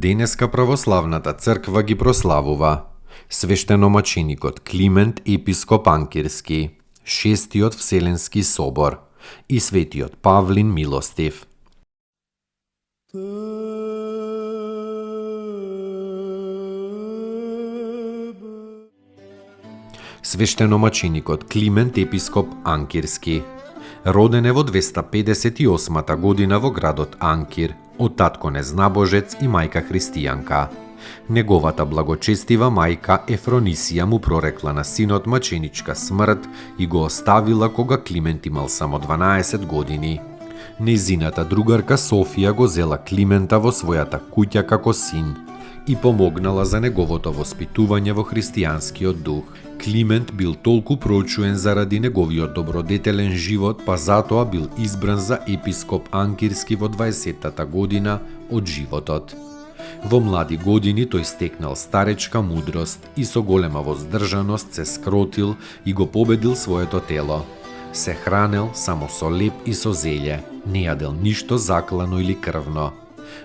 Денеска православната црква ги прославува свештеномаченикот Климент епископ Анкирски, Шестиот Вселенски собор и светиот Павлин Милостив. Свештеномаченикот Климент епископ Анкирски роден е во 258 година во градот Анкир, од татко незнабожец и мајка христијанка. Неговата благочестива мајка Ефронисија му прорекла на синот маченичка смрт и го оставила кога Климент имал само 12 години. Незината другарка Софија го зела Климента во својата куќа како син и помогнала за неговото воспитување во христијанскиот дух. Климент бил толку проучуен заради неговиот добродетелен живот, па затоа бил избран за епископ Анкирски во 20-та година од животот. Во млади години тој стекнал старечка мудрост и со голема воздржаност се скротил и го победил своето тело. Се хранел само со леб и со зелје, не јадел ништо заклано или крвно.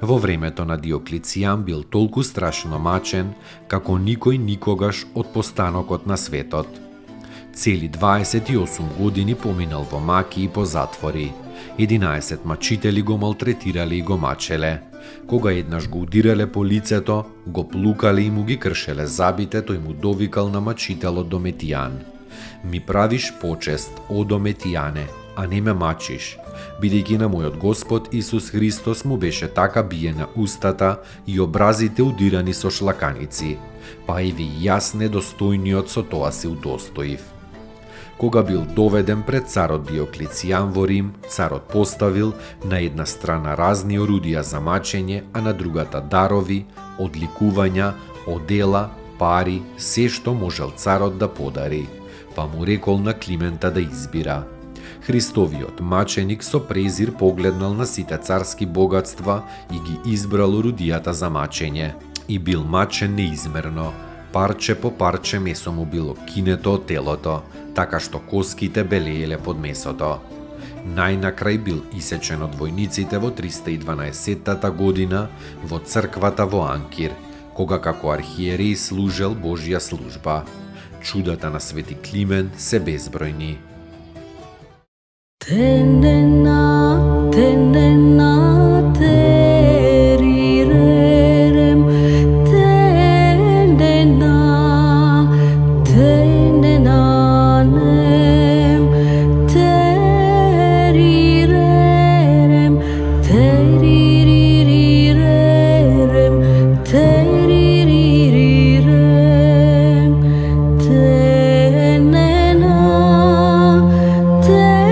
Во времето на Диоклицијан бил толку страшно мачен, како никој никогаш од постанокот на светот. Цели 28 години поминал во маки и по затвори. 11 мачители го малтретирале и го мачеле. Кога еднаш го удирале по лицето, го плукале и му ги кршеле забите, тој му довикал на мачителот Дометијан: "Ми правиш почест, о Дометијане, а не ме мачиш, бидејќи на мојот Господ Исус Христос му беше така биена устата и образите удирани со шлаканици, па еве и јас недостојниот со тоа се удостоив." Кога бил доведен пред царот Диоклицијан во Рим, царот поставил на една страна разни орудија за мачење, а на другата дарови, одликувања, одела, пари, се што можел царот да подари, па му рекол на Климента да избира. Христовиот маченик со презир погледнал на сите царски богатства и ги избрал орудијата за мачење. И бил мачен неизмерно, парче по парче месо му било кинето од телото, така што коските белееле под месото. Најнакрај бил исечен од војниците во 312 година во црквата во Анкир, кога како архиереј служел Божја служба. Чудата на свети Климент се безбројни. Tenena, tenena, terirerem, tenena, tenenanem, terirerem, teririrerem, teririrerem, tenena, tenena.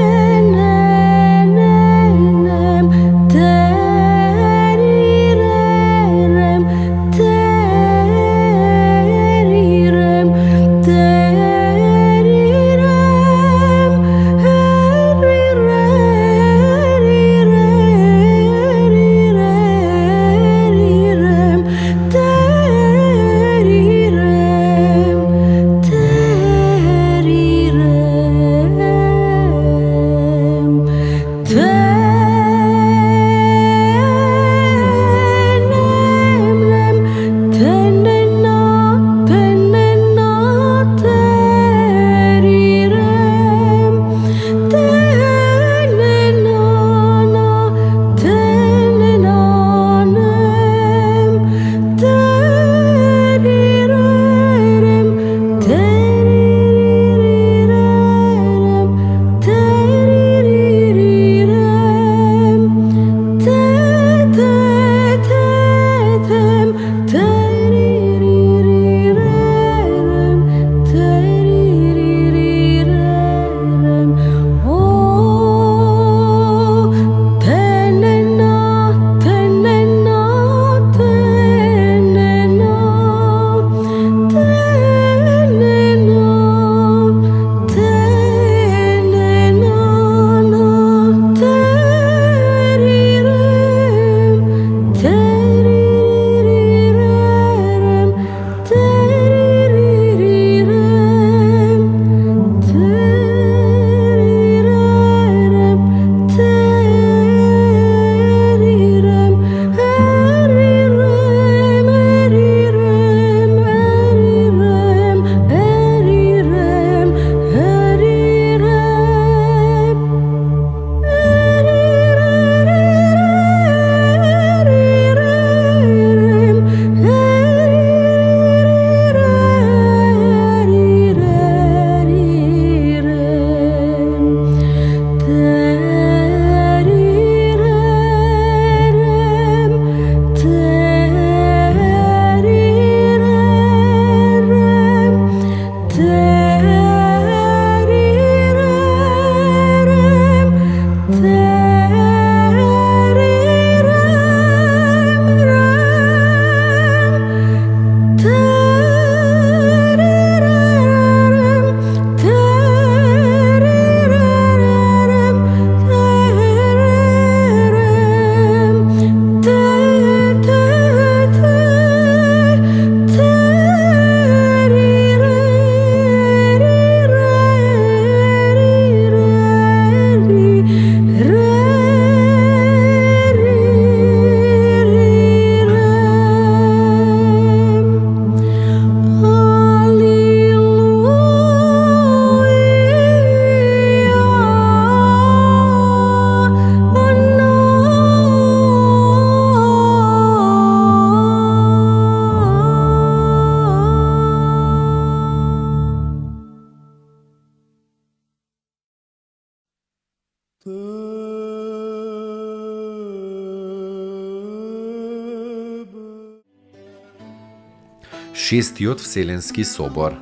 Шестиот Вселенски собор.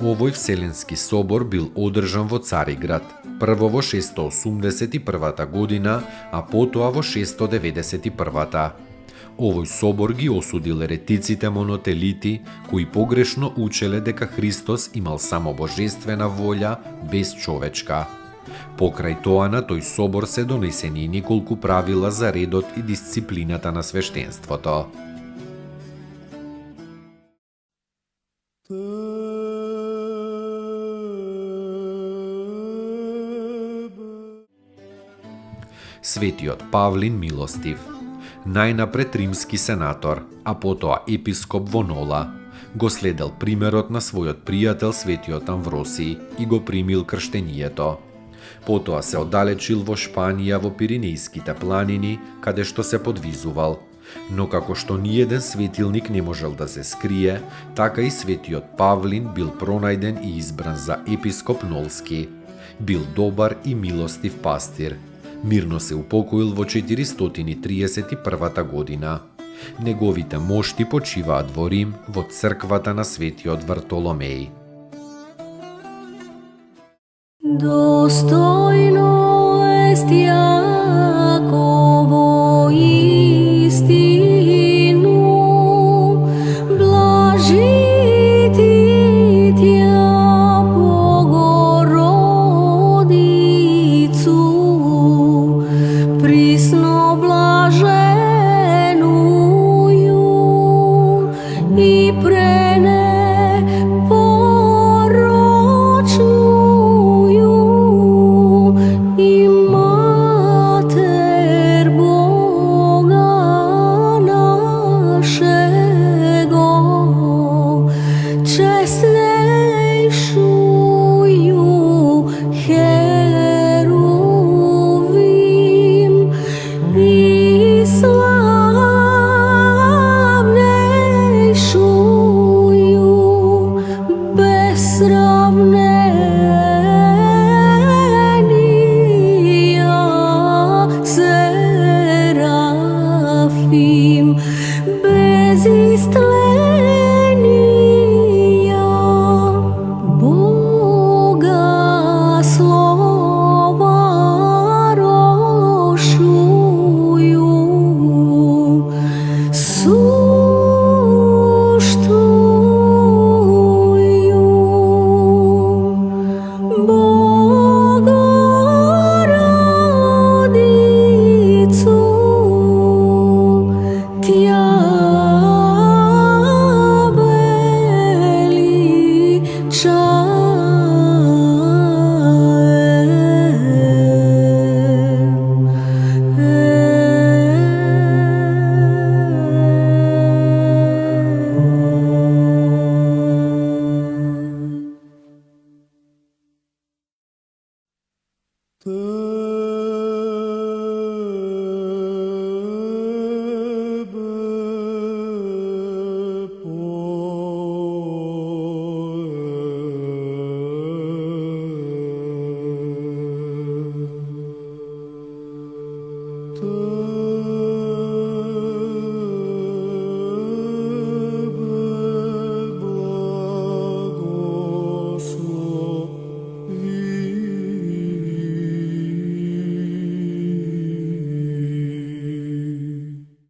Овој Вселенски собор бил одржан во Цариград, прво во 681 година, а потоа во 691. Овој собор ги осудил еретиците монотелити, кои погрешно учеле дека Христос имал само божествена волја без човечка. Покрај тоа на тој собор се донесени и неколку правила за редот и дисциплината на свештенството. Светиот Павлин Милостив, најнапред римски сенатор, а потоа епископ во Нола, го следел примерот на својот пријател Светиот Амвросиј и го примил крштението. Потоа се оддалечил во Шпанија во Пиринејските планини, каде што се подвизувал. Но како што ниеден светилник не можел да се скрие, така и Светиот Павлин бил пронајден и избран за епископ Нолски. Бил добар и милостив пастир. Мирно се упокоил во 431 година. Неговите мошти почиваат во Рим, во црквата на Светиот Вартоломеј. Достойно est Јаково истину, блажити Тја Богородицу, присно блаженују и пренепорочнују и Матер Бога нашего, честнейшую Херувим и славнейшую без сравнения Серафим, без истления Бога слова рощую, суштую Богородицу, Тја Tebe